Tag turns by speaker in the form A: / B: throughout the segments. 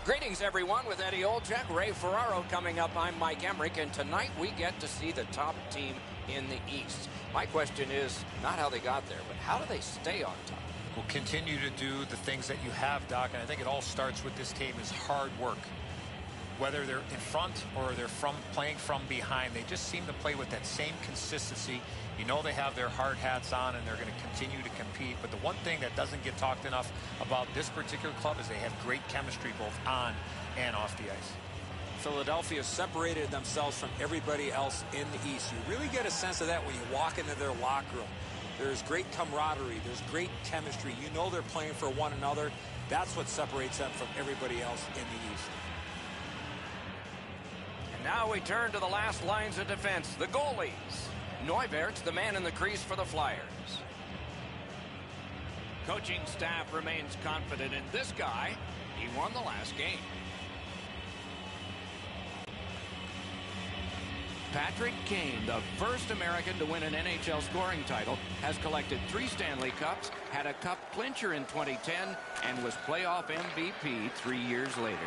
A: Greetings, everyone, with Eddie Olczyk, Ray Ferraro coming up. I'm Mike Emmerich, and tonight we get to see the top team in the East. My question is not how they got there, but how do they stay on top?
B: Will continue to do the things that you have, Doc, and I think it all starts with this team is hard work. Whether they're in front or they're playing from behind, they just seem to play with that same consistency. You know they have their hard hats on and they're going to continue to compete. But the one thing that doesn't get talked enough about this particular club is they have great chemistry both on and off the ice.
C: Philadelphia separated themselves from everybody else in the East. You really get a sense of that when you walk into their locker room. There's great camaraderie. There's great chemistry. You know they're playing for one another. That's what separates them from everybody else in the East.
A: And now we turn to the last lines of defense, the goalies. Neuwert's the man in the crease for the Flyers. Coaching staff remains confident in this guy. He won the last game. Patrick Kane, the first American to win an NHL scoring title, has collected 3 Stanley Cups, had a cup clincher in 2010, and was playoff MVP 3 years later.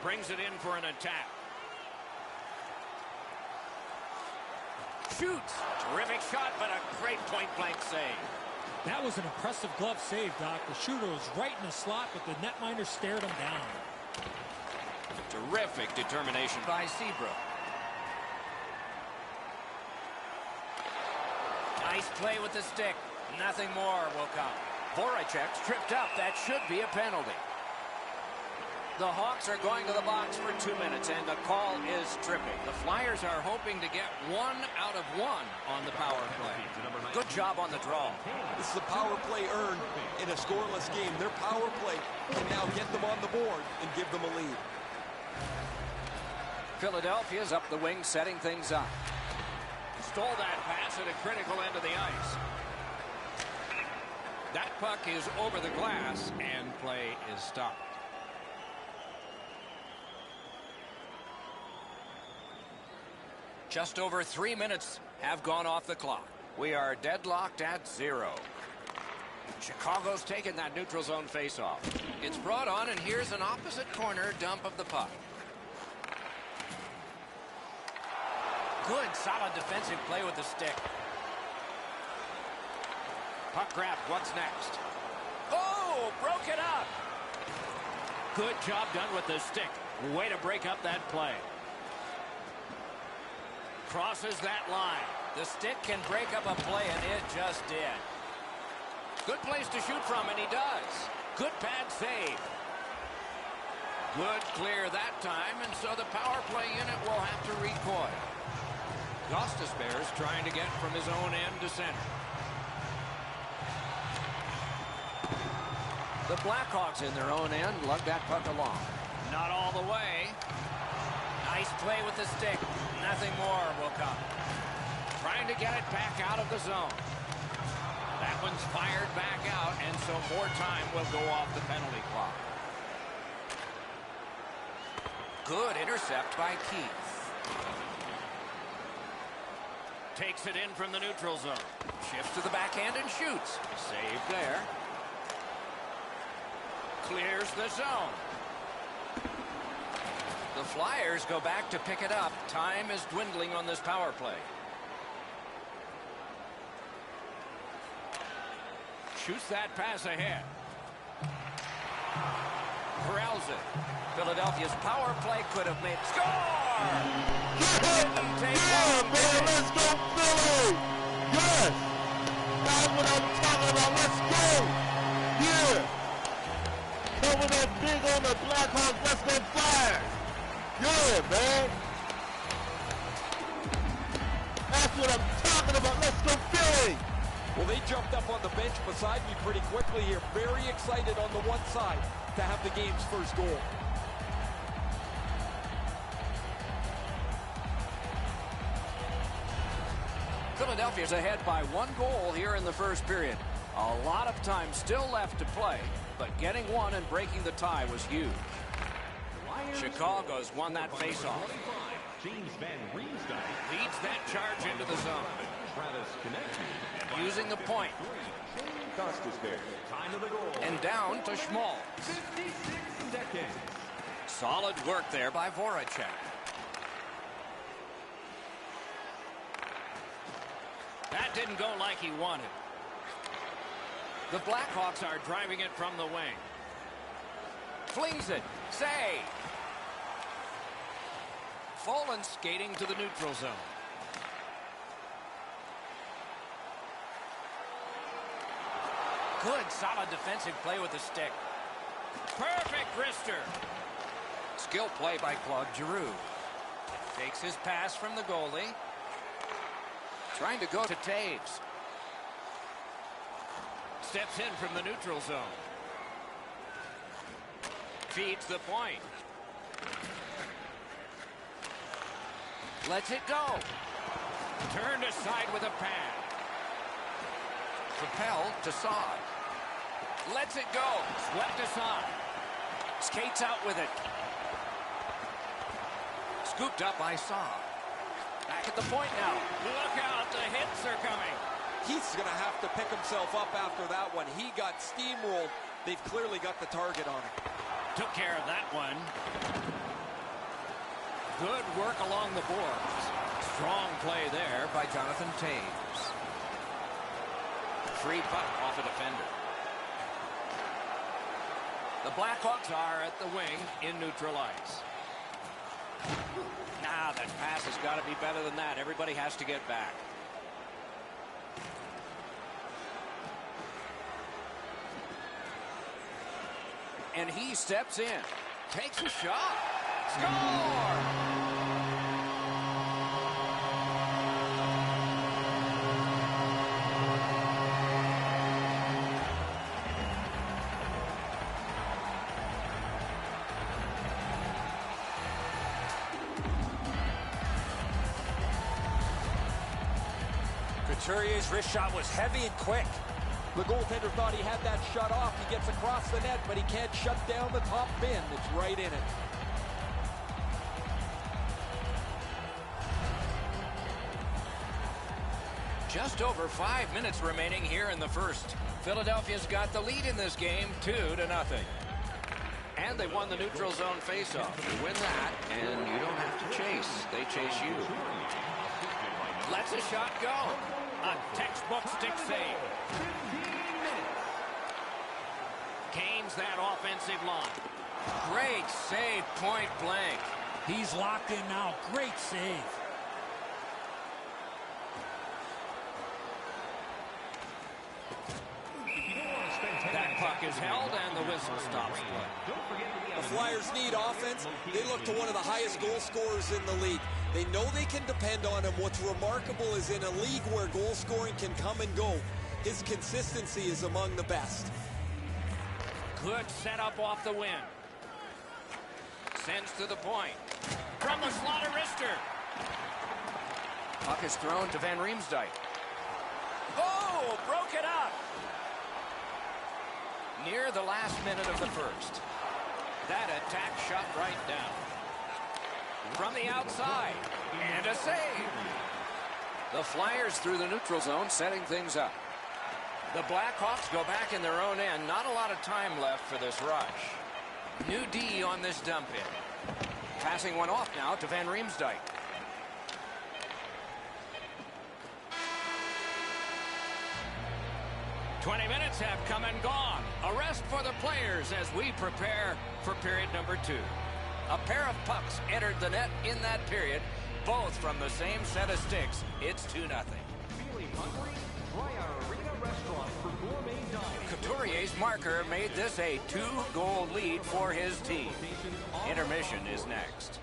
A: Brings it in for an attack. Shoots. Terrific shot, but a great point-blank save.
D: That was an impressive glove save, Doc. The shooter was right in the slot, but the netminder stared him down.
A: Terrific determination by Seabrook. Nice play with the stick. Nothing more will come. Voracek's tripped up. That should be a penalty. The Hawks are going to the box for 2 minutes, and the call is tripping. The Flyers are hoping to get 1 out of 1 on the power play. Good job on the draw.
E: This is a power play earned in a scoreless game. Their power play can now get them on the board and give them a lead.
A: Philadelphia's up the wing, setting things up. Stole that pass at a critical end of the ice. That puck is over the glass, and play is stopped. Just over 3 minutes have gone off the clock. We are deadlocked at 0. Chicago's taken that neutral zone faceoff. It's brought on, and here's an opposite corner dump of the puck. Good, solid defensive play with the stick. Puck grab, what's next? Oh, broke it up. Good job done with the stick. Way to break up that play. Crosses that line. The stick can break up a play, and it just did. Good place to shoot from, and he does. Good pad save. Good clear that time, and so the power play unit will have to recoil. Gostisbehere's trying to get from his own end to center. The Blackhawks in their own end lug that puck along. Not all the way. Nice play with the stick. Nothing more will come. Trying to get it back out of the zone. That one's fired back out, and so more time will go off the penalty clock. Good intercept by Keith. Takes it in from the neutral zone. Shifts to the backhand and shoots. Save there. Clears the zone. The Flyers go back to pick it up. Time is dwindling on this power play. Shoots that pass ahead. Corrals it. Philadelphia's power play could have made... Score! Didn't take long,
F: man, let's go Philly! Yes! That's what I'm talking about. Let's go! Yeah! Coming up big on the Blackhawks. Let's go Flyers! Yeah, man! That's what I'm talking about. Let's go Philly!
E: Well, they jumped up on the bench beside me pretty quickly here. Very excited on the one side to have the game's first goal.
A: Philadelphia's ahead by 1 goal here in the first period. A lot of time still left to play, but getting one and breaking the tie was huge. Chicago's won that faceoff. Leads that charge into the zone. Using the point. And down to Schmaltz. Solid work there by Voracek. That didn't go like he wanted. The Blackhawks are driving it from the wing. Flings it. Save. Folin skating to the neutral zone. Good, solid defensive play with the stick. Perfect wrister. Skill play by Claude Giroux. Takes his pass from the goalie. Trying to go to Taves. Steps in from the neutral zone. Feeds the point. Lets it go. Turned aside with a pad. Propelled to Saad. Lets it go. Swept aside. Skates out with it. Scooped up by Saad. Back at the point now. Look out, the hits are coming.
E: He's going to have to pick himself up after that one. He got steamrolled. They've clearly got the target on him.
A: Took care of that one. Good work along the boards. Strong play there by Jonathan Taves. Free puck off a defender. The Blackhawks are at the wing in neutral ice. Nah, that pass has got to be better than that. Everybody has to get back. And he steps in. Takes a shot. Score!
C: Couturier's wrist shot was heavy and quick.
E: The goaltender thought he had that shut off. He gets across the net, but he can't shut down the top bin. It's right in it.
A: Just over 5 minutes remaining here in the first. Philadelphia's got the lead in this game, 2-0. And they won the neutral zone faceoff. You win that, and you don't have to chase. They chase you. Lets a shot go. A textbook stick save. Gains that offensive line. Great save, point blank.
D: He's locked in now. Great save.
A: That puck is held, and the whistle stops play.
E: The Flyers need offense. They look to one of the highest goal scorers in the league. They know they can depend on him. What's remarkable is in a league where goal scoring can come and go, his consistency is among the best.
A: Good setup off the win. Sends to the point. From the slot of wrister. Puck is thrown to Van Riemsdyk. Oh, broke it up. Near the last minute of the first. That attack shot right down. From the outside. And a save. The Flyers through the neutral zone, setting things up. The Blackhawks go back in their own end. Not a lot of time left for this rush. New D on this dump in. Passing one off now to Van Riemsdyk. "20 minutes have come and gone. A rest for the players as we prepare for period number 2. A pair of pucks entered the net in that period, both from the same set of sticks. It's 2-0.
G: Feeling hungry? Try our Arena restaurant for gourmet dining.
A: Couturier's marker made this a 2-goal lead for his team. Intermission is next.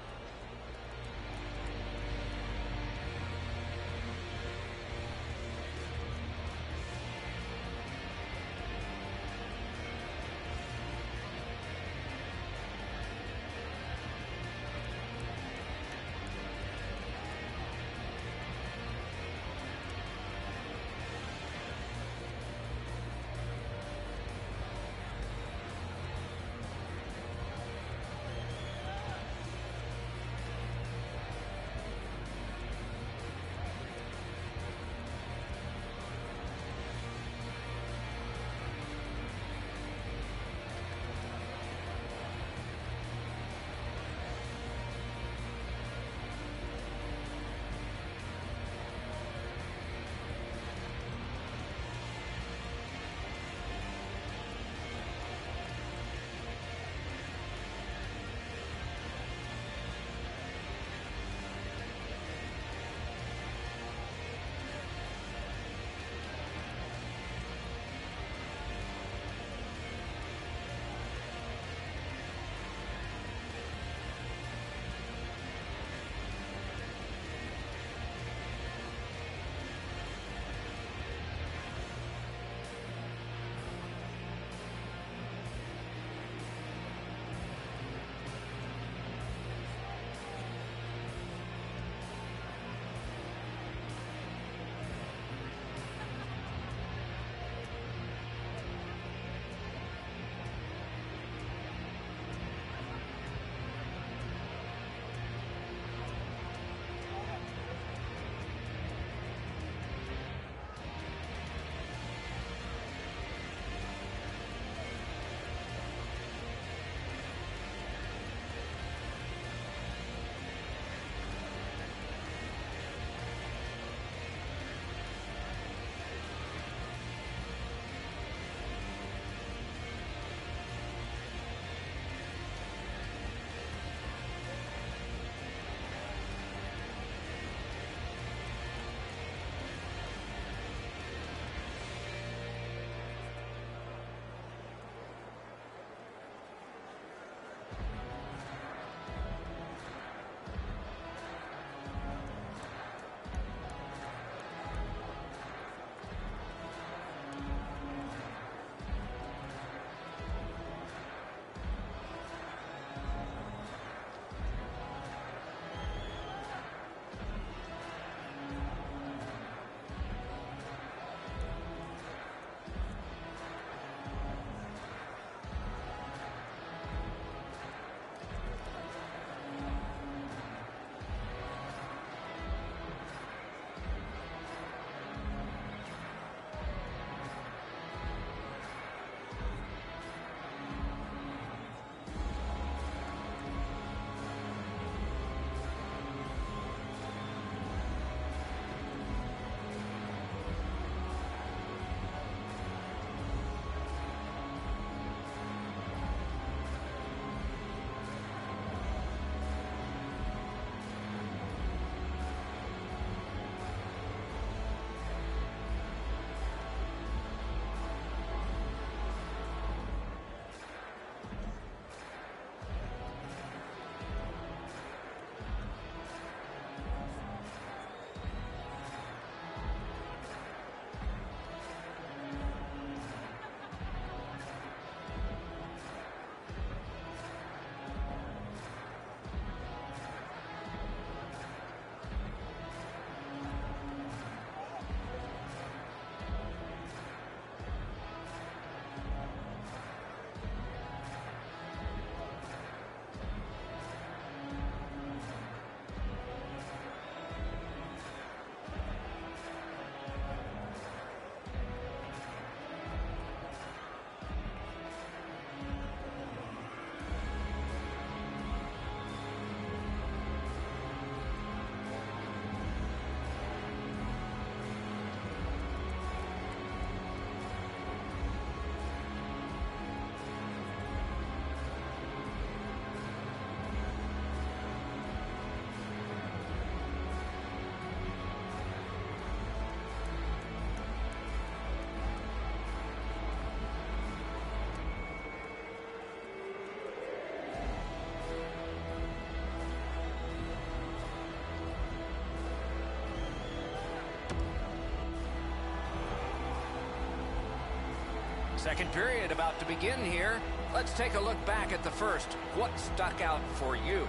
A: Second period about to begin here. Let's take a look back at the first. What stuck out for you?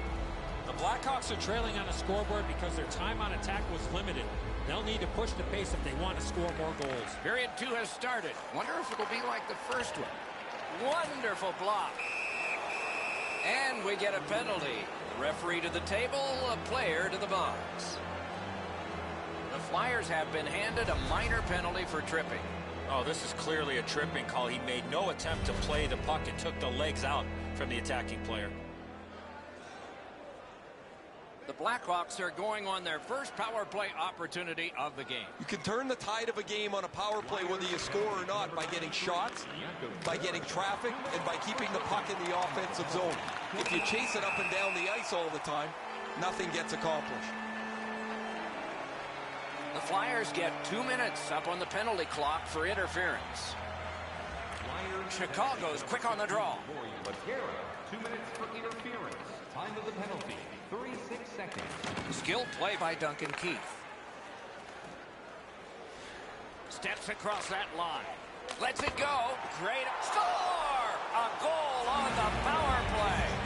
D: The Blackhawks are trailing on the scoreboard because their time on attack was limited. They'll need to push the pace if they want to score more goals.
A: Period 2 has started. Wonder if it'll be like the first one. Wonderful block. And we get a penalty. The referee to the table, a player to the box. The Flyers have been handed a minor penalty for tripping.
C: Oh, this is clearly a tripping call. He made no attempt to play the puck and took the legs out from the attacking player.
A: The Blackhawks are going on their first power play opportunity of the game.
E: You can turn the tide of a game on a power play whether you score or not by getting shots, by getting traffic, and by keeping the puck in the offensive zone. If you chase it up and down the ice all the time, nothing gets accomplished.
A: The Flyers get 2 minutes up on the penalty clock for interference. Chicago's quick on the draw.
G: 2 minutes for interference. Time of the penalty, 36 seconds.
A: Skilled play by Duncan Keith. Steps across that line. Lets it go. Great. Score! A goal on the power play.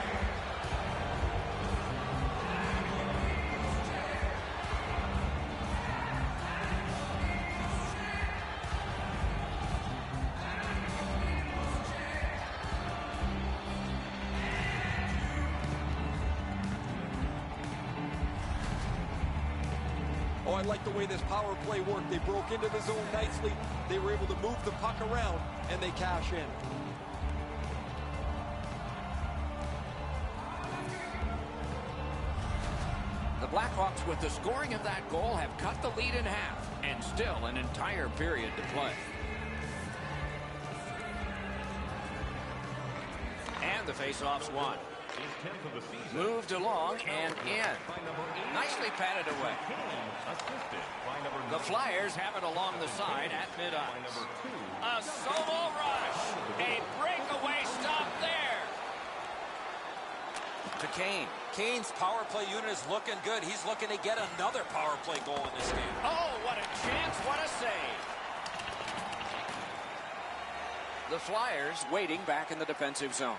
E: Oh, I like the way this power play worked. They broke into the zone nicely. They were able to move the puck around, and they cash in.
A: The Blackhawks, with the scoring of that goal, have cut the lead in half, and still an entire period to play. And the faceoff's won. Moved along and in. Nicely patted away. The Flyers have it along the side at mid-ice. A solo rush. A breakaway stop there. To Kane.
C: Kane's power play unit is looking good. He's looking to get another power play goal in this game.
A: Oh, what a chance. What a save. The Flyers waiting back in the defensive zone.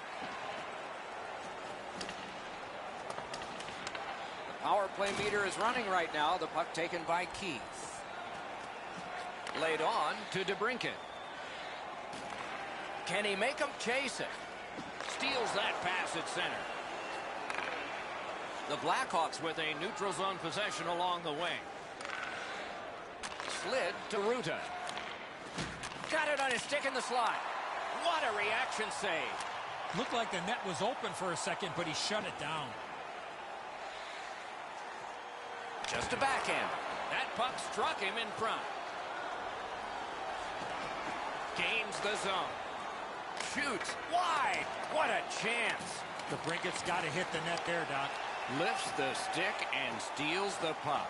A: Power play meter is running right now. The puck taken by Keith. Laid on to DeBrincat. Can he make him chase it? Steals that pass at center. The Blackhawks with a neutral zone possession along the wing. Slid to Ruta. Got it on his stick in the slot. What a reaction save.
D: Looked like the net was open for a second, but he shut it down.
A: Just a backhand. That puck struck him in front. Gains the zone. Shoots wide. What a chance.
D: DeBrincat's got to hit the net there, Doc.
A: Lifts the stick and steals the puck.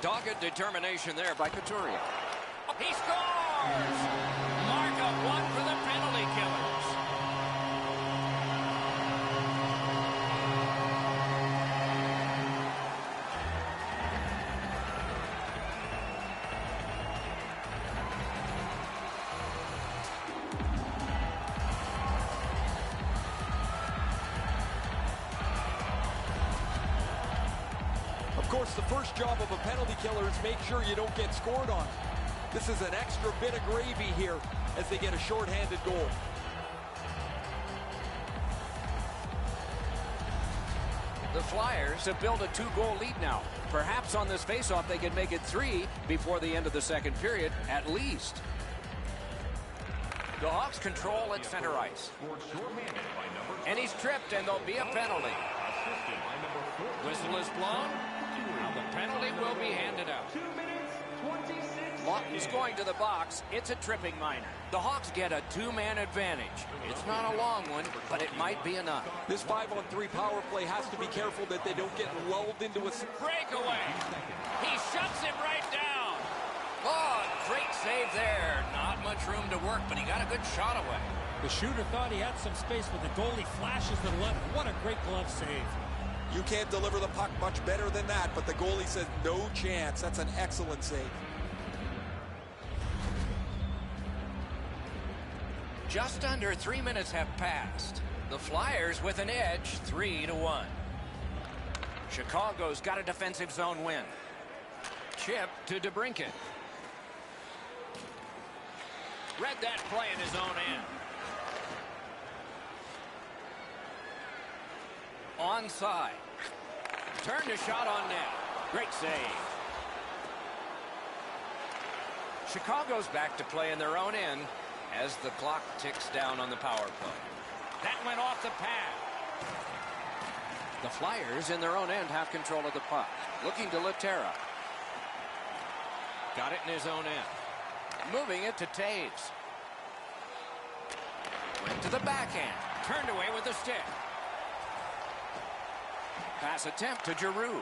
A: Dogged determination there by Couturier. He scores! Mark of one for the penalty killers.
E: Of course, the first job of a penalty killer is make sure you don't get scored on. This is an extra bit of gravy here as they get a shorthanded goal.
A: The Flyers have built a 2-goal lead now. Perhaps on this faceoff they can make it 3 before the end of the second period, at least. The Hawks control at center ice. And he's tripped, and there'll be a penalty. Whistle is blown. Now the penalty will be handed out. Lawton's going to the box. It's a tripping minor. The Hawks get a 2-man advantage. It's not a long one, but it might be enough.
E: This 5-on-3 power play has to be careful that they don't get lulled into a
A: Breakaway. He shuts him right down. Oh, great save there. Not much room to work, but he got a good shot away.
D: The shooter thought he had some space, but the goalie flashes to the left. What a great glove save.
E: You can't deliver the puck much better than that, but the goalie says no chance. That's an excellent save.
A: Just under 3 minutes have passed. The Flyers with an edge, 3-1. Chicago's got a defensive zone win. Chip to DeBrincat. Read that play in his own end. Onside. Turned a shot on net. Great save. Chicago's back to play in their own end as the clock ticks down on the power play. That went off the pad. The Flyers in their own end have control of the puck. Looking to Laterra. Got it in his own end. Moving it to Taves. Went to the backhand. Turned away with the stick. Pass attempt to Giroux.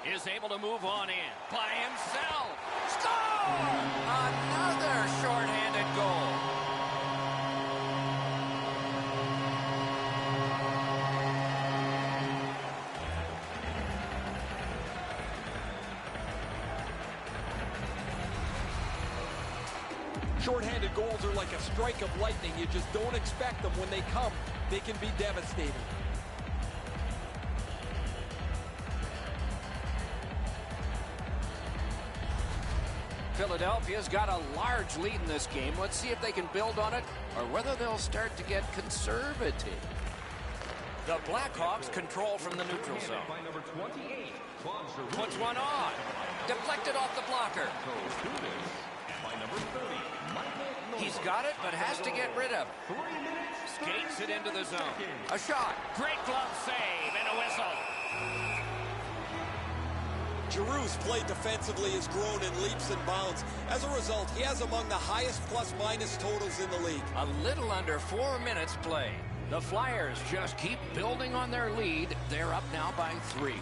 A: Is able to move on in by himself. Score! Another shorthanded goal.
E: Shorthanded goals are like a strike of lightning. You just don't expect them. When they come, they can be devastating.
A: Philadelphia's got a large lead in this game. Let's see if they can build on it or whether they'll start to get conservative. The Blackhawks control from the neutral zone.
G: By number 28,
A: Puts one on. Deflected off the blocker.
G: by number 30, Michael
A: He's got it, but has to get rid of it.
G: 3 minutes.
A: Skates it into the zone. A shot. Great glove save and a whistle.
E: Giroux's play defensively has grown in leaps and bounds. As a result, he has among the highest plus-minus totals in the league.
A: A little under 4 minutes played. The Flyers just keep building on their lead. They're up now by 3.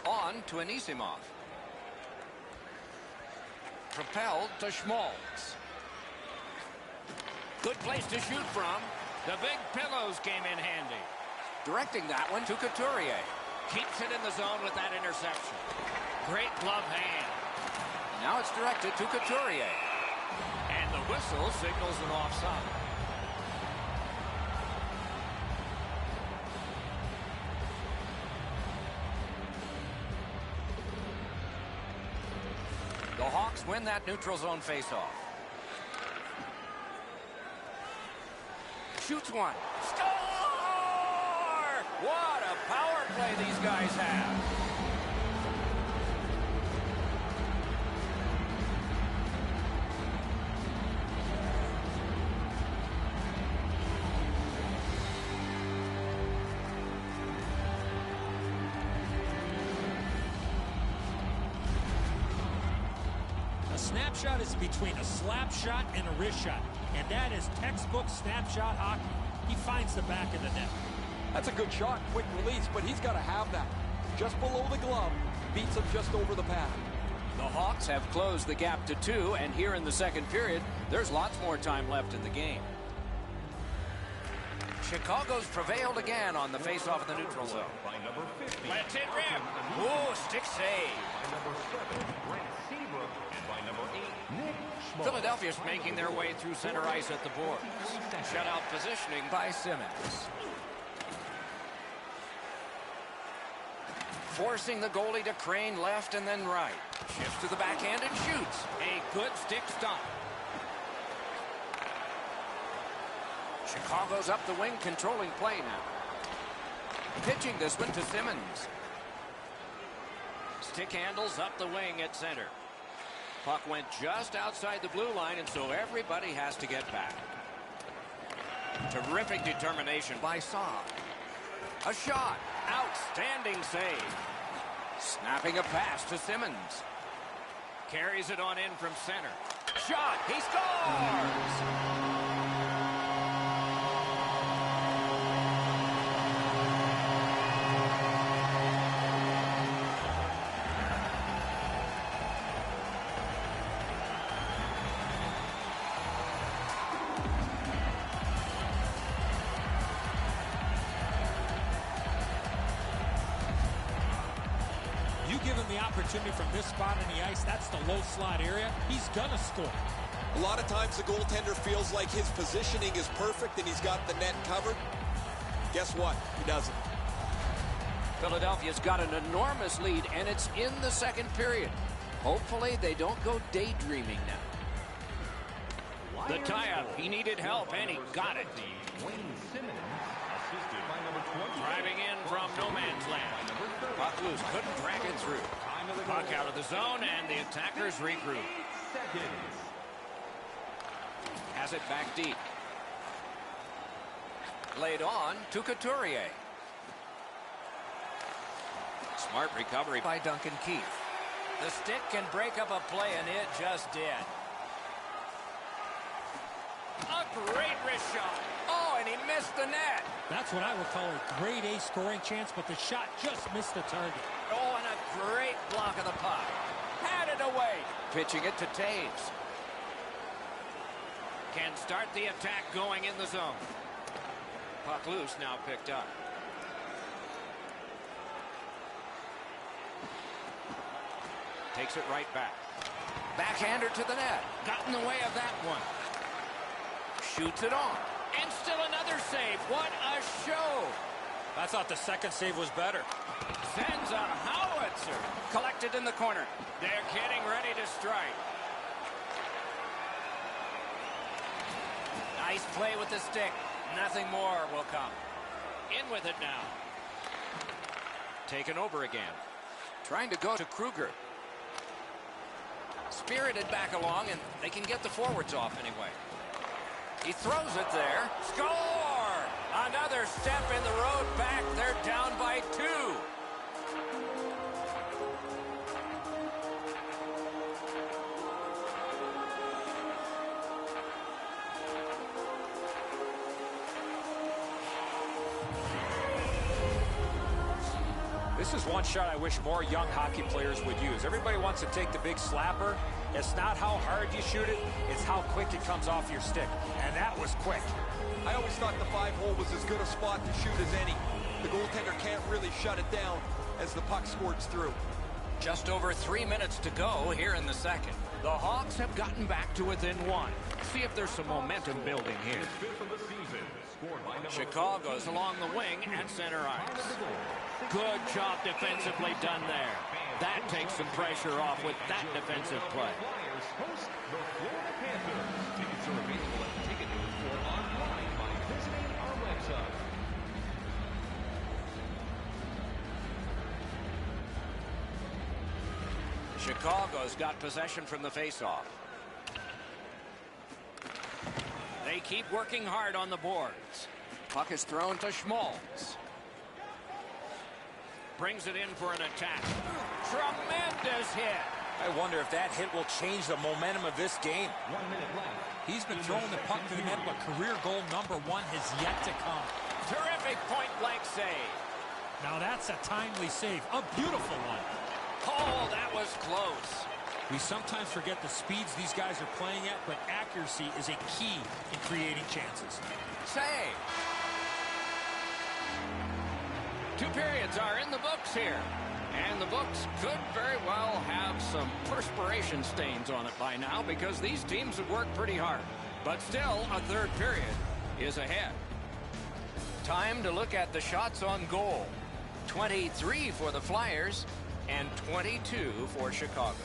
A: On to Anisimov. Propelled to Schmaltz. Good place to shoot from. The big pillows came in handy. Directing that one to Couturier. Keeps it in the zone with that interception. Great glove hand. Now it's directed to Couturier. And the whistle signals an offside. The Hawks win that neutral zone faceoff. Shoots one. Score! What a power play these guys have.
D: A snapshot is between a slap shot and a wrist shot, and that is textbook snapshot hockey. He finds the back of the net.
E: That's a good shot, quick release, but he's got to have that. Just below the glove, beats him just over the pad.
A: The Hawks have closed the gap to 2, and here in the second period, there's lots more time left in the game. Chicago's prevailed again on the faceoff of the neutral zone.
G: By number 50,
A: Let's it rip. Ooh, stick save.
G: by number 7, Brent Seabrook, and by number 8, Nick Schmaltz.
A: Philadelphia's making their way through center ice at the boards. Shutout positioning by Simmons. Forcing the goalie to crane left and then right. Shifts to the backhand and shoots. A good stick stop. Chicago's up the wing, controlling play now. Pitching this one to Simmons. Stick handles up the wing at center. Puck went just outside the blue line, and so everybody has to get back. Terrific determination by Saad. A shot. Outstanding save. Snapping a pass to Simmons. Carries it on in from center. Shot. He scores!
E: You give
D: him the opportunity from this spot on the ice, that's the low slot area, he's going to score.
E: A lot of times the goaltender feels like his positioning is perfect and he's got the net covered. Guess what? He doesn't.
A: Philadelphia's got an enormous lead, and it's in the second period. Hopefully they don't go daydreaming now. The tie-up. He needed help, and he got it. Driving in from no man's land. Puck loose. Couldn't drag it through. Puck out of the zone, and the attackers regroup. Has it back deep. Laid on to Couturier. Smart recovery by Duncan Keith. The stick can break up a play, and it just did. A great wrist shot. Oh, and he missed the net.
D: That's what I would call a grade A scoring chance, but the shot just missed the target.
A: Oh, and a great block of the puck. Had it away. Pitching it to Taves. Can start the attack going in the zone. Puck loose, now picked up. Takes it right back. Backhander to the net. Got in the way of that one. Shoots it on. And still another save. What a show.
C: I thought the second save was better.
A: Sends a howitzer. Collected in the corner. They're getting ready to strike. Nice play with the stick. Nothing more will come. In with it now. Taken over again. Trying to go to Kruger. Spirited back along, and they can get the forwards off anyway. He throws it there. Score! Another step in the road back. They're down by 2.
C: This is one shot I wish more young hockey players would use. Everybody wants to take the big slapper. It's not how hard you shoot it, it's how quick it comes off your stick. And that was quick.
E: I always thought the 5-hole was as good a spot to shoot as any. The goaltender can't really shut it down as the puck squirts through.
A: Just over 3 minutes to go here in the second. The Hawks have gotten back to within 1. See if there's some momentum building here. Chicago's along the wing at center ice. Good job defensively done there. That takes some pressure off with that defensive play. Chicago's got possession from the faceoff. They keep working hard on the boards. Puck is thrown to Schmaltz. Brings it in for an attack. Tremendous hit.
C: I wonder if that hit will change the momentum of this game.
G: 1 minute left.
D: He's been throwing the puck to the net, but career goal number 1 has yet to come.
A: Terrific point-blank save.
D: Now that's a timely save. A beautiful one.
A: Oh, that was close.
D: We sometimes forget the speeds these guys are playing at, but accuracy is a key in creating chances.
A: Save. 2 periods are in the books here. And the books could very well have some perspiration stains on it by now because these teams have worked pretty hard. But still, a third period is ahead. Time to look at the shots on goal. 23 for the Flyers and 22 for Chicago.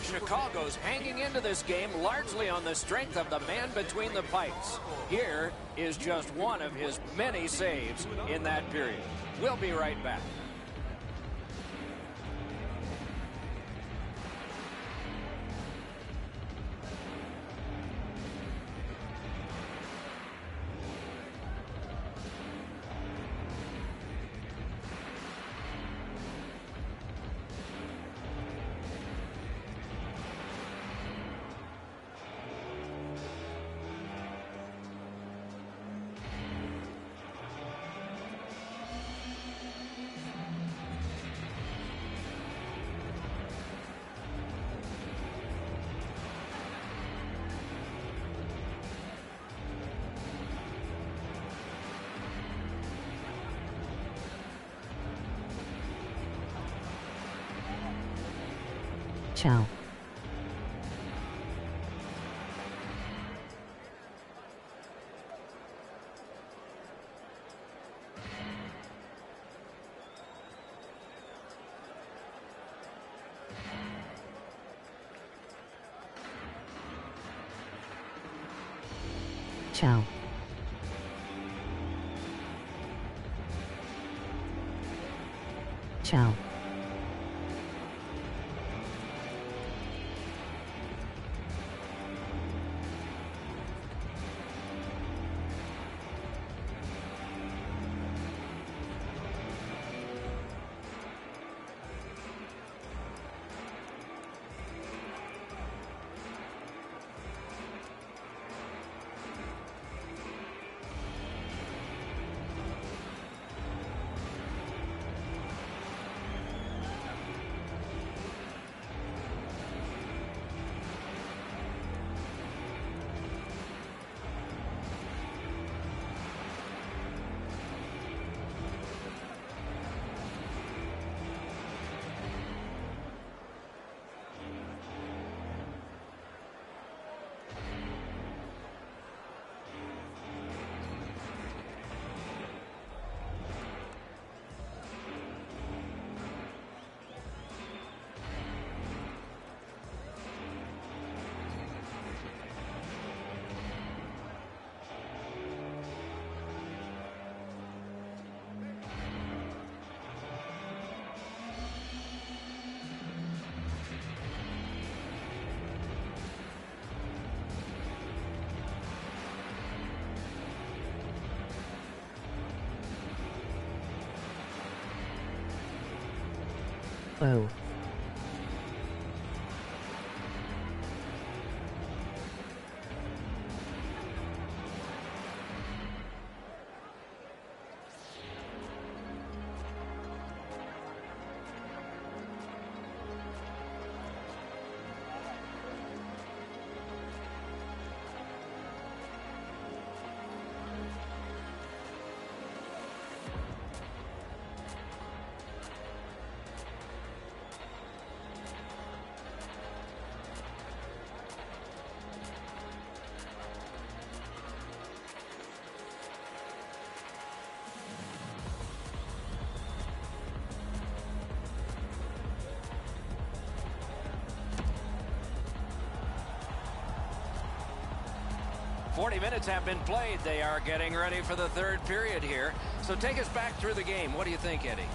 A: Chicago's hanging into this game largely on the strength of the man between the pipes. Here is just one of his many saves in that period. We'll be right back.
H: Ciao. Ciao. Ciao. Oh.
A: "40 minutes have been played. They are getting ready for the third period here. So take us back through the game. What do you think, Eddie?"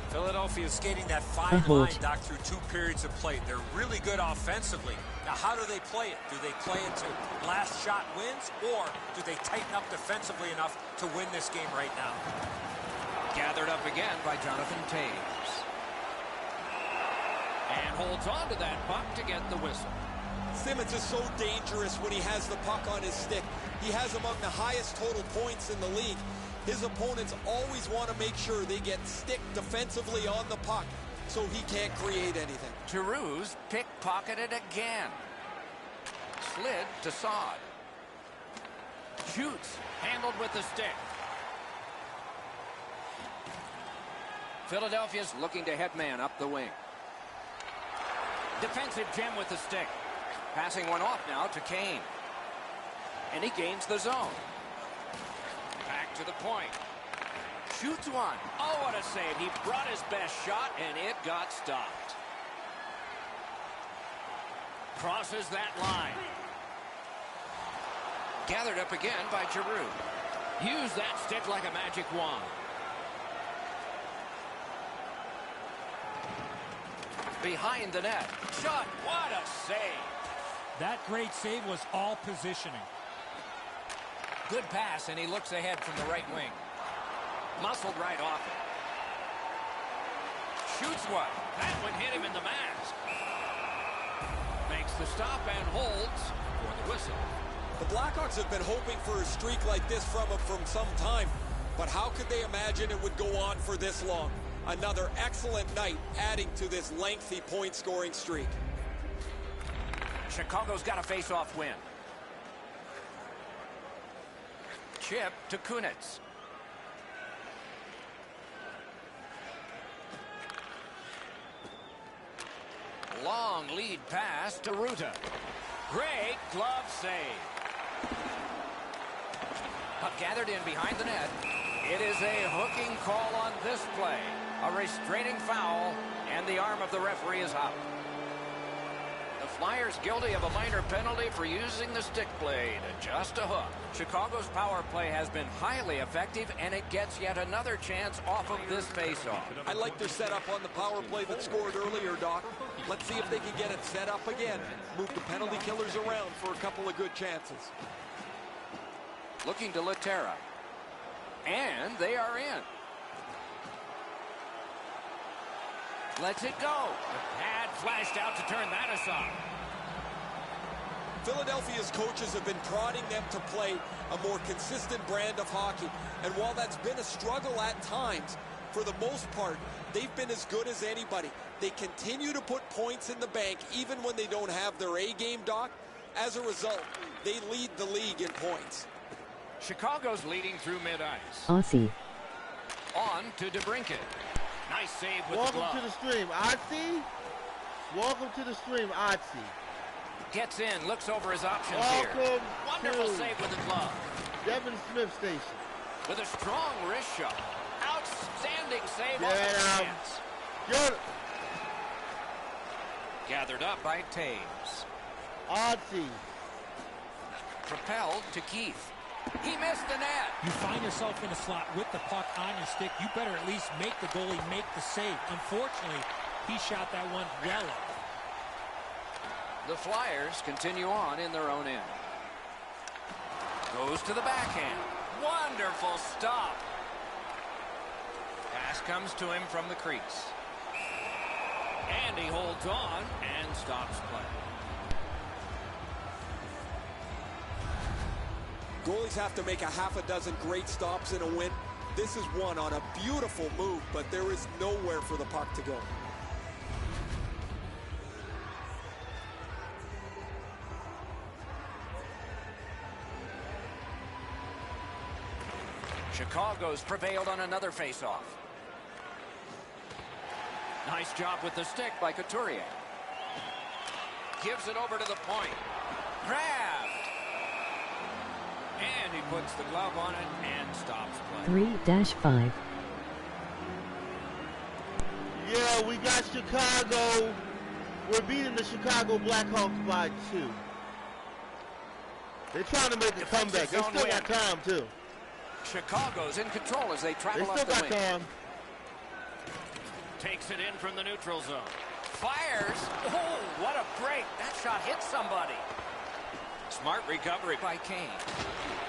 C: Philadelphia is skating that fine line, Doc, through 2 periods of play. They're really good offensively. Now, how do they play it? Do they play it to last shot wins, or do they tighten up defensively enough to win this game right now?
A: Gathered up again by Jonathan Toews. And holds on to that puck to get the whistle.
E: Simmonds is so dangerous when he has the puck on his stick. He has among the highest total points in the league. His opponents always want to make sure they get stick defensively on the puck so he can't create anything.
A: Giroux's pickpocketed again. Slid to Saad. Shoots. Handled with the stick. Philadelphia's looking to head man up the wing. Defensive gem with the stick. Passing one off now to Kane. And he gains the zone. Back to the point. Shoots one. Oh, what a save. He brought his best shot, and it got stopped. Crosses that line. Gathered up again by Giroux. Use that stick like a magic wand. Behind the net. Shot. What a save.
D: That great save was all positioning.
A: Good pass, and he looks ahead from the right wing. Muscled right off it. Shoots one. That one hit him in the mask. Makes the stop and holds for the whistle.
E: The Blackhawks have been hoping for a streak like this from him from some time, but how could they imagine it would go on for this long? Another excellent night adding to this lengthy point-scoring streak.
A: Chicago's got a face-off win. Chip to Kunitz. Long lead pass to Ruta. Great glove save. Puck gathered in behind the net. It is a hooking call on this play. A restraining foul, and the arm of the referee is out. The Flyers guilty of a minor penalty for using the stick blade. Just a hook. Chicago's power play has been highly effective, and it gets yet another chance off of this faceoff.
E: I like their setup on the power play that scored earlier, Doc. Let's see if they can get it set up again. Move the penalty killers around for a couple of good chances.
A: Looking to Laterra. And they are in. Lets it go. The pad flashed out to turn that aside.
E: Philadelphia's coaches have been prodding them to play a more consistent brand of hockey. And while that's been a struggle at times, for the most part, they've been as good as anybody. They continue to put points in the bank even when they don't have their A-game, Doc. As a result, they lead the league in points.
A: Chicago's leading through mid-ice.
H: Aussie.
A: On to DeBrincat. Nice save with
F: Welcome
A: the glove.
F: to the stream, Otzi. Welcome to the stream, Otzi.
A: Gets in, looks over his options
F: Welcome
A: here. Wonderful
F: to
A: save with the glove.
F: Devin Smith Station.
A: With a strong wrist shot. Outstanding save on
F: Get
A: the
F: him.
A: chance.
F: Good.
A: Gathered up by Taves.
F: Otzi.
A: Propelled to Keith. He missed the net.
D: You find yourself in a slot with the puck on your stick, you better at least make the goalie make the save. Unfortunately, he shot that one well up.
A: The Flyers continue on in their own end. Goes to the backhand. Wonderful stop. Pass comes to him from the crease. And he holds on and stops play.
E: Goalies have to make a half a dozen great stops in a win. This is one on a beautiful move, but there is nowhere for the puck to go.
A: Chicago's prevailed on another faceoff. Nice job with the stick by Couturier. Gives it over to the point. Grabbed. And he puts the glove on it and stops play.
H: 3-5.
F: Yeah, we got Chicago. We're beating the Chicago Blackhawks by 2. They're trying to make a comeback. They still got time, too.
A: Chicago's in control as they
F: They
A: travel
F: still
A: up the
F: got
A: wing.
F: time.
A: Takes it in from the neutral zone. Fires. Oh, what a break. That shot hit somebody. Smart recovery by Kane.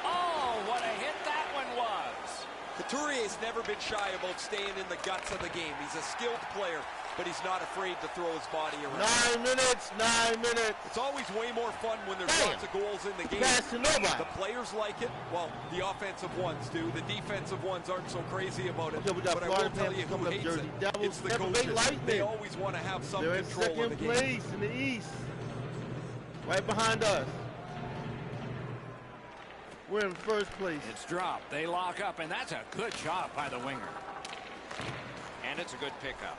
A: Oh, what a hit that one was.
E: Couturier's never been shy about staying in the guts of the game. He's a skilled player, but he's not afraid to throw his body around.
F: 9 minutes, 9 minutes.
E: It's always way more fun when there's
F: Damn.
E: lots of goals in the game.
F: Pass to nobody.
E: The players like it. Well, the offensive ones do. The defensive ones aren't so crazy about it.
F: Okay, we got
E: but I
F: Florida
E: will tell you
F: Panthers coming
E: who
F: up,
E: hates
F: Jersey
E: it.
F: Devils,
E: It's the
F: Tampa Bay
E: coaches.
F: Lightning.
E: They always want to have some
F: They're in
E: control of the
F: second
E: game.
F: place in the East. Right behind us. We're in first place.
A: It's dropped. They lock up, and that's a good job by the winger. And it's a good pickup.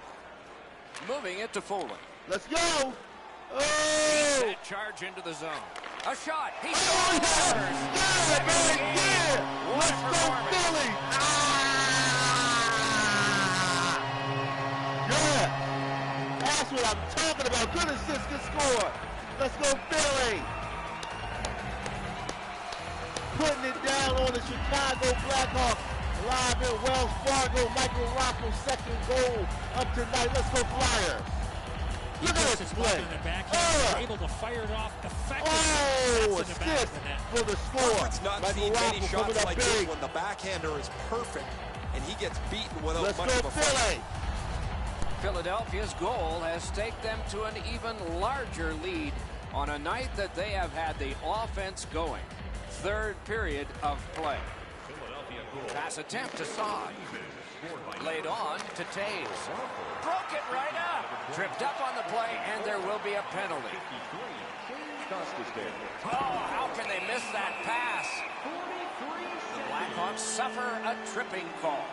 A: Moving it to Foley.
F: Let's go. Oh!
A: Set charge into the zone. A shot. He
F: Oh,
A: scores.
F: yeah, man, yeah.
A: What a
F: Let's go,
A: performance.
F: Philly. Yeah. That's what I'm talking about. Good assist, good score. Let's go, Philly. Putting it down on the Chicago Blackhawks. Live in Wells Fargo. Michael Rocco's second goal of tonight. Let's go, Flyers. Look at this play.
D: In the back,
F: Oh.
D: able to fire it off effectively.
F: Oh,
D: That's in the back
F: assist
D: of the net.
F: for the score.
E: Hartford's not
F: Michael
E: seen many
F: Rocco coming
E: shots
F: up
E: like
F: big.
E: this when the backhander is perfect and he gets beaten without
F: Let's
E: much
F: go,
E: of a fight.
F: Philly.
A: Philadelphia's goal has taken them to an even larger lead on a night that they have had the offense going. Third period of play. Pass attempt to Saad. Laid on to Taves. Broke it right up. Tripped up on the play, and there will be a penalty. Oh, how can they miss that pass? The Blackhawks suffer a tripping call.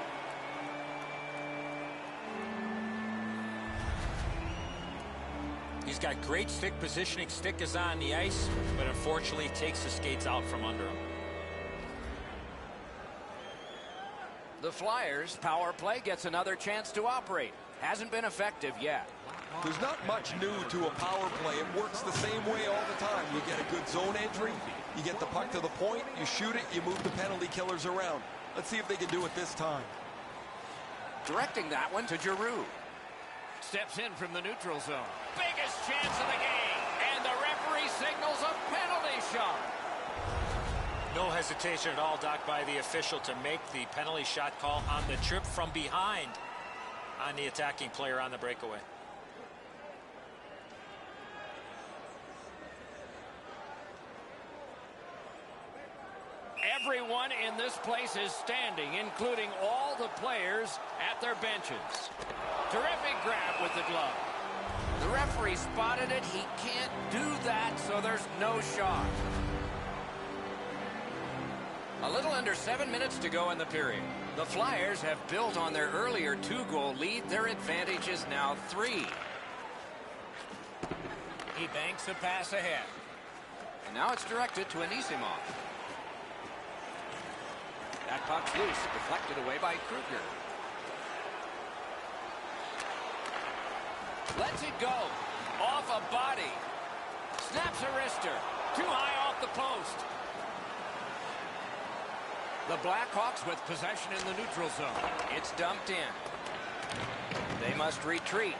C: He's got great stick positioning. Stick is on the ice, but unfortunately takes the skates out from under him.
A: The Flyers' power play gets another chance to operate. Hasn't been effective yet.
E: There's not much new to a power play. It works the same way all the time. You get a good zone entry, you get the puck to the point, you shoot it, you move the penalty killers around. Let's see if they can do it this time.
A: Directing that one to Giroux. Steps in from the neutral zone. Biggest chance of the game. And the referee signals a penalty shot.
B: No hesitation at all, Doc, by the official to make the penalty shot call on the trip from behind on the attacking player on the breakaway.
A: Everyone in this place is standing, including all the players at their benches. Terrific grab with the glove. The referee spotted it. He can't do that, so there's no shot. A little under 7 minutes to go in the period. The Flyers have built on their earlier 2-goal lead. Their advantage is now 3. He banks a pass ahead. And now it's directed to Anisimov. That puck's loose, deflected away by Kruger. Lets it go. Off a body. Snaps a wrister. Too high off the post. The Blackhawks with possession in the neutral zone. It's dumped in. They must retreat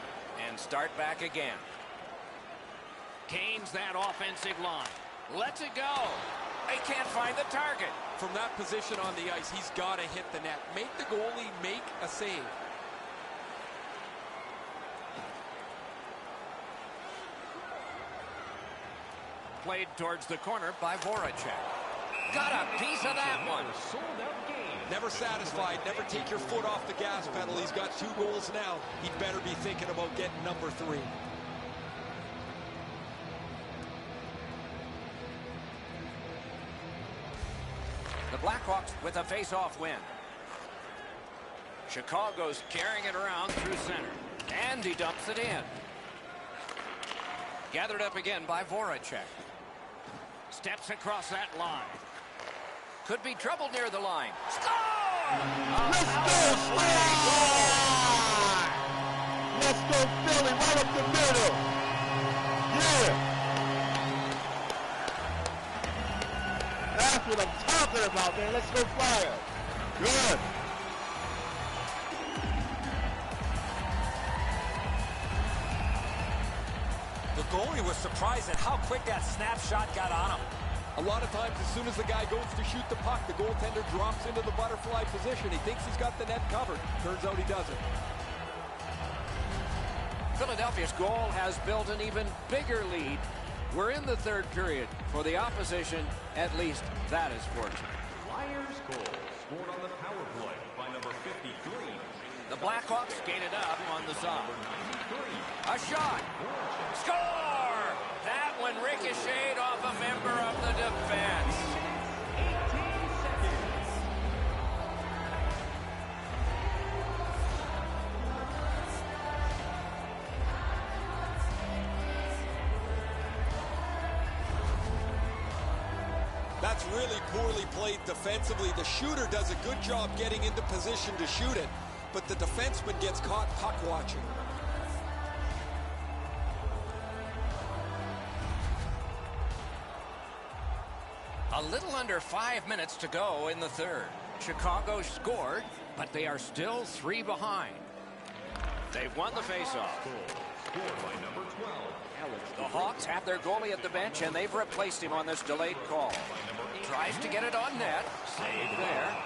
A: and start back again. Canes that offensive line. Lets it go. They can't find the target.
E: From that position on the ice, he's got to hit the net. Make the goalie make a save.
A: Played towards the corner by Voracek. Got a piece of that one.
E: Never satisfied. Never take your foot off the gas pedal. He's got 2 goals now. He'd better be thinking about getting number 3.
A: The Blackhawks with a face-off win. Chicago's carrying it around through center. And he dumps it in. Gathered up again by Voracek. Steps across that line. Could be trouble near the line. Score!
F: Let's go, Fly! Let's go, Philly, right up the middle. Yeah. That's what I'm talking about, man. Let's go, Flyers. Good.
C: The goalie was surprised at how quick that snapshot got on him.
E: A lot of times, as soon as the guy goes to shoot the puck, the goaltender drops into the butterfly position. He thinks he's got the net covered. Turns out he doesn't.
A: Philadelphia's goal has built an even bigger lead. We're in the third period. For the opposition, at least that is fortunate.
G: Flyers goal scored on the power play by number 53.
A: The Blackhawks skated up on the side. A shot. Score! That one ricocheted off a member of the defense.
G: 18 seconds.
E: That's really poorly played defensively. The shooter does a good job getting into position to shoot it, but the defenseman gets caught puck watching.
A: A little under 5 minutes to go in the third. Chicago scored, but they are still 3 behind. They've won the faceoff.
G: Scored by number 12.
A: The Hawks have their goalie at the bench, and they've replaced him on this delayed call. Tries to get it on net. Save there.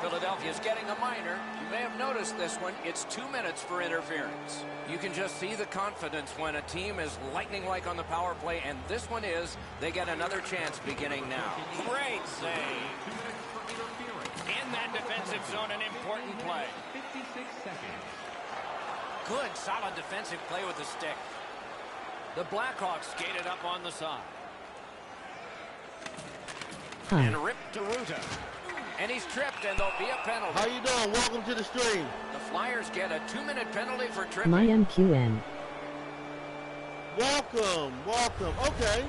A: Philadelphia's getting a minor. You may have noticed this one. It's 2 minutes for interference. You can just see the confidence when a team is lightning-like on the power play, and this one is. They get another chance beginning now. Great save. In that defensive zone, an important play.
G: 56 seconds.
A: Good, solid defensive play with the stick. The Blackhawks skated up on the side. And ripped to Ruta. And he's tripped, and there'll be a penalty.
F: How you doing? Welcome to the stream.
A: The Flyers get a 2-minute penalty for tripping.
H: My MQN.
F: Welcome. Okay.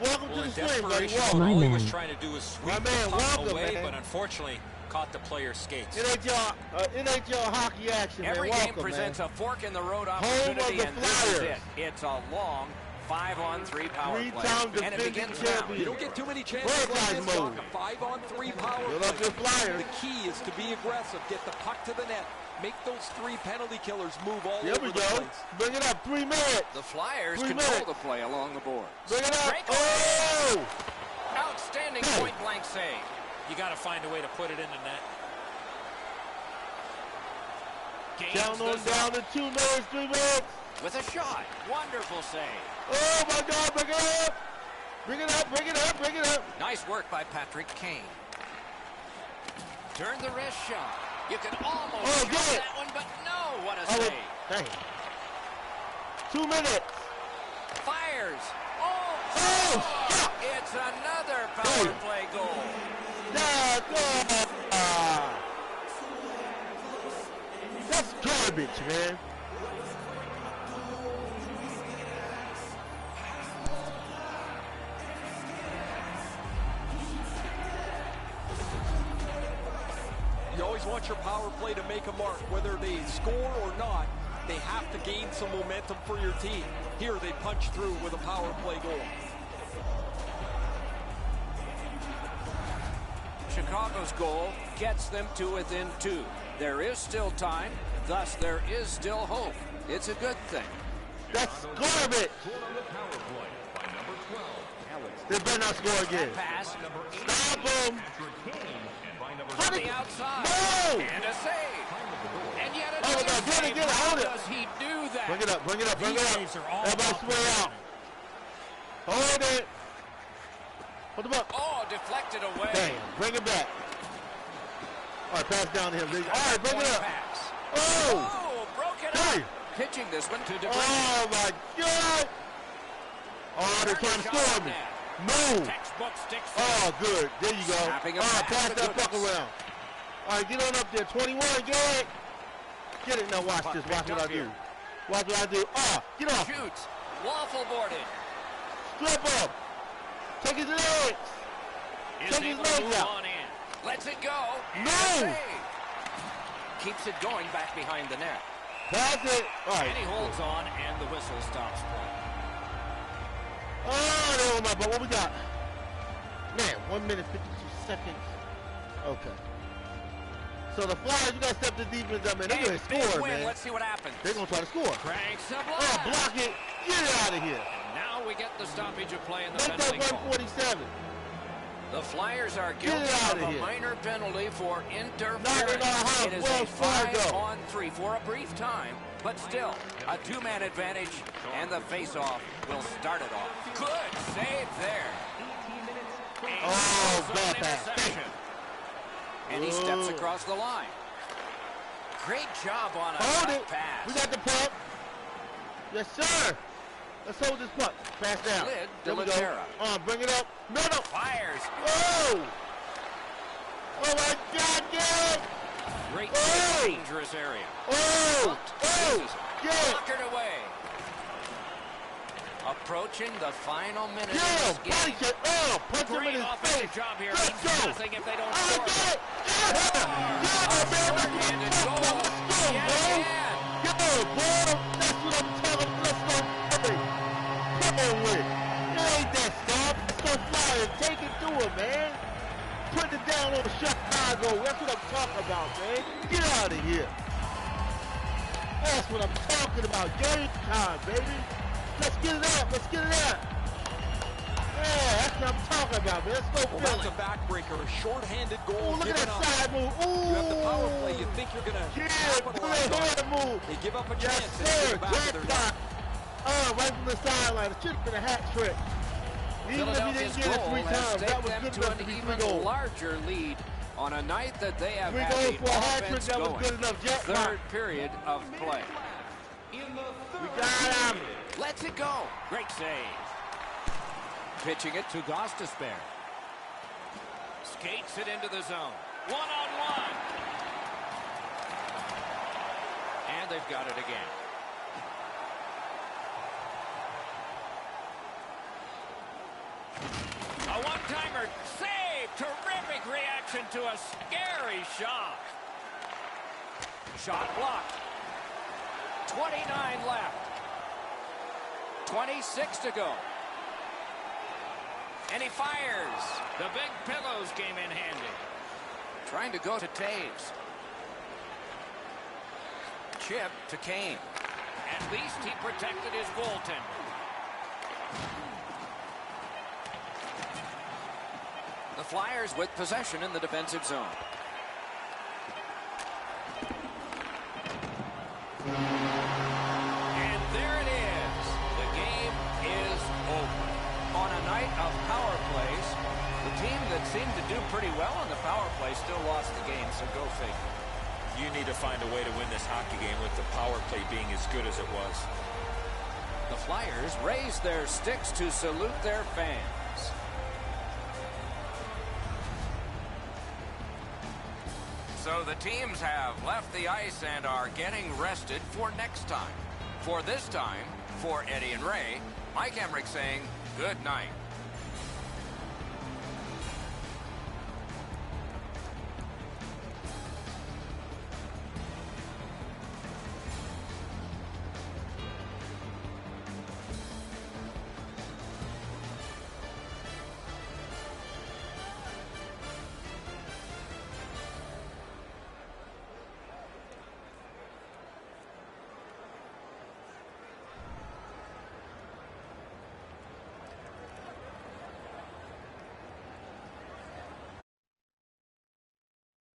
F: Welcome to the stream, buddy.
C: Desperation,
F: Welcome.
C: all he was trying to do was sweep
F: My man,
C: the puck
F: welcome,
C: away,
F: man.
C: but unfortunately caught the player's skates.
F: It ain't your hockey action,
A: Every
F: man.
A: game
F: Welcome,
A: presents
F: man.
A: a fork in the road
F: Home
A: opportunity,
F: of the
A: and this is
F: Flyers.
A: it. It's a long 5-on-3 power play,
F: Three-time
A: and it
F: defending
A: begins now.
F: champion.
E: You don't get too many chances
F: Red
E: like
F: guys
E: this,
F: move.
E: Doc. A 5-on-3 power
F: Build up your
E: play.
F: Flyers.
E: The key is to be aggressive, get the puck to the net, make those 3 penalty killers move all
F: There
E: over
F: we
E: the
F: go.
E: place.
F: Bring it up. 3 minutes.
A: The Flyers
F: 3
A: control
F: minutes.
A: the play along the boards.
F: Bring it up.
A: Breakaway.
F: Oh!
A: Outstanding
F: Hey.
A: point-blank save.
D: You got to find a way to put it in the net.
A: Gains
F: Down
A: the
F: on
A: zone
F: down to 2 minutes, 3 minutes.
A: with a shot. Wonderful save.
F: Oh my God, bring it up. Bring it up, bring it up, bring it up.
A: Nice work by Patrick Kane. Turn the wrist shot. You can almost
F: Oh,
A: shoot
F: get it.
A: that one, but no. What a
F: Oh,
A: save.
F: dang. 2 minutes.
A: Fires. Oh,
F: Oh, shot.
A: it's another power
F: Hey.
A: play goal.
F: That's garbage, man.
E: You always want your power play to make a mark. Whether they score or not, they have to gain some momentum for your team. Here they punch through with a power play goal.
A: Chicago's goal gets them to within 2. There is still time, thus there is still hope. It's a good thing.
F: That's garbage. They better not score again.
A: Pass
F: Stop them.
A: on the outside.
F: No.
A: And a save. And yet
F: Oh,
A: another
F: my God,
A: save.
F: get it,
A: How
F: hold it.
A: does he do that?
F: Bring it up, bring it up, bring
D: These
F: it up.
D: saves are all
F: Everybody
D: about
F: spread out. Hold it. Hold them up.
A: Oh, deflected away.
F: Damn, bring it back. All right, pass down to him. All right, bring it up.
A: Pass.
F: Oh.
A: Oh, broke it
F: Hey.
A: up. Pitching this one to DeBrusque.
F: Oh, my God. Oh, they're trying to score me. Move.
A: Textbook stick
F: Oh, good. There you go. All
A: Snapping
F: right,
A: him back
F: pass
A: to
F: that puck
A: goodness.
F: around. All right, get on up there. 21, get it. Get it. Now watch
A: Puck
F: this. Watch
A: picked
F: what I
A: up
F: do.
A: here.
F: Watch what I do. Oh, get off.
A: Shoots. Waffle boarded.
F: Strip up. Take his legs.
A: Is
F: Take his
A: able to
F: legs
A: move
F: out.
A: on in. Lets it go. And
F: No.
A: a save. Keeps it going back behind the net.
F: Pass it. All
A: And
F: right.
A: he holds on, and the whistle stops play.
F: Oh, there on my butt. What we got? Man, 1 minute, 52 seconds. Okay. So the Flyers, you got to step the defense up, man. They're going to
A: Big
F: score,
A: win.
F: man.
A: Let's see what happens.
F: They're going to try to score.
A: Cranks the block.
F: Oh, block it. Get it out of here.
A: Now we get the stoppage of play in the
F: Make
A: penalty
F: that
A: call.
F: 147.
A: The Flyers are
F: Get it
A: guilty
F: out
A: of
F: of
A: a
F: here.
A: minor penalty for
F: Not in
A: interference.
F: our house.
A: It is
F: Wells
A: a
F: Fargo.
A: 5-on-3 for a brief time, but still a 2-man advantage, and the face-off will start it off. Good save there. A
F: Oh,
A: zone
F: bad pass.
A: interception. And he steps
F: Ooh.
A: across the line. Great job on a
F: Hold
A: tough
F: it.
A: pass.
F: We got the puck. Yes, sir. Let's hold this puck. Pass down.
A: Slid
F: There we go.
A: Delatera.
F: Bring it up. No.
A: Fires.
F: Oh. Oh, my God, get it.
A: Great
F: Oh.
A: dangerous area.
F: Oh. Oh.
A: Misses.
F: Get it.
A: Blockered away. Approaching the final minute
F: Yeah,
A: of this
F: body
A: game.
F: check. Oh, punch him
A: Great
F: in his
A: offensive
F: face.
A: job here.
F: Let's
A: Means
F: go.
A: nothing if they don't
F: Oh,
A: score.
F: get it. Yeah, man.
A: Short-handed
F: Let's
A: goal.
F: go,
A: Yet
F: man.
A: again.
F: Go, boy. That's what I'm talking about. Let's go. Hey, come on with it. It ain't that stop. Let's go fly and take it to him, man. Put it down on Chicago. That's what I'm talking about, man. Get out of here. That's what I'm talking about. Game time, baby. Let's get it up. Let's get it up. Yeah, that's what I'm talking about, man. Let's go
E: Well,
F: Philly.
E: that's a backbreaker, a short-handed goal.
F: Oh, look at
E: given
F: that
E: up.
F: side move. Ooh.
E: You have the power play. You think you're going to
F: Yeah,
E: capitalize
F: play
E: on it.
F: hand move.
E: They give up a
F: Yes,
E: chance. They
F: sir.
E: get it back to their
F: Jackpot.
E: net.
F: Right from the sideline. It should have been a hat trick. Even if he
A: Philadelphia's
F: didn't get it
A: goal
F: 3
A: has
F: times, that
A: taken
F: was
A: them
F: good
A: to
F: enough
A: an
F: to be 3
A: even
F: goals.
A: larger lead on a night that they have
F: 3
A: had
F: goals
A: the
F: for a hat trick,
A: offense
F: that was
A: going.
F: good enough. Jackpot.
A: Third period of play.
F: We got him.
A: Lets it go. Great save. Pitching it to Gostisbehere. Skates it into the zone. One-on-one. And they've got it again. steps into a scary shot. Shot blocked. 29 left. 26 to go. And he fires. The big pillows came in handy. Trying to go to Taves. Chip to Kane. At least he protected his goaltender. The Flyers with possession in the defensive zone. And there it is. The game is over. On a night of power plays, the team that seemed to do pretty well on the power play still lost the game, so go figure.
C: You need to find a way to win this hockey game with the power play being as good as it was.
A: The Flyers raise their sticks to salute their fans. So the teams have left the ice and are getting rested for next time. For this time, for Eddie and Ray, Mike Emmerich saying good night.